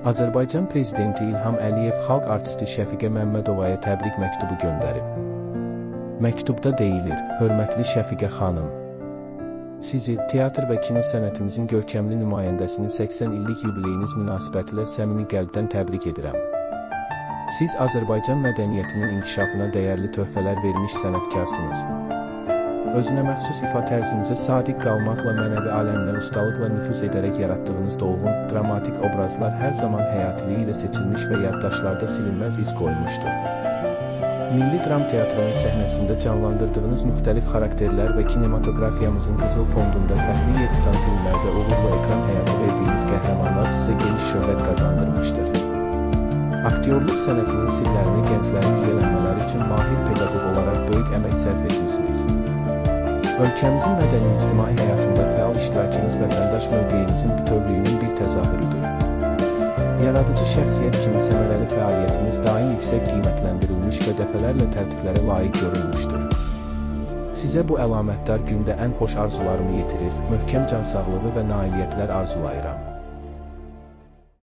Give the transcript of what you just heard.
Azərbaycan Prezidenti İlham Əliyev xalq artisti Şəfiqə Məmmədovaya təbrik məktubu göndərib. Məktubda deyilir: Hörmətli Şəfiqə xanım, sizi, teatr və kino sənətimizin görkəmli nümayəndəsini 80 illik yubileyiniz münasibətilə səmimi qəlbdən təbrik edirəm. Siz Azərbaycan mədəniyyətinin inkişafına dəyərli töhfələr vermiş sənətkarsınız. Özünə məxsus ifa tərzinizə sadiq qalmaqla mənəvi aləminə ustalıqla nüfuz edərək yaratdığınız dolğun, dramatik obrazlar hər zaman həyatiliyi ilə seçilmiş və yaddaşlarda silinməz iz qoymuşdur. Milli Dram Teatrının səhnəsində canlandırdığınız müxtəlif xarakterlər və kinematografiyamızın qızıl fondunda fəxri yer tutan filmlərdə uğurla ekran həyatı verdiyiniz qəhrəmanlar sizə geniş şöhrət qazandırmışdır. Aktyorluq sənətinin sirlərini gənclərin yiyələnmələri üçün mahir pedaqoq olaraq böyük əmək sərf etmişsiniz. Ölkəmizin mədəni-ictimai həyatında fəal iştirakınız vətəndaş mövqeyinizin bütövlüyünün bir təzahürüdür. Yaradıcı şəxsiyyət kimi səmərəli fəaliyyətiniz daim yüksək qiymətləndirilmiş və dəfələrlə təltiflərə layiq görülmüşdür. Sizə bu əlamətdar gündə ən xoş arzularımı yetirir, möhkəm cansağlığı və nailiyyətlər arzulayıram.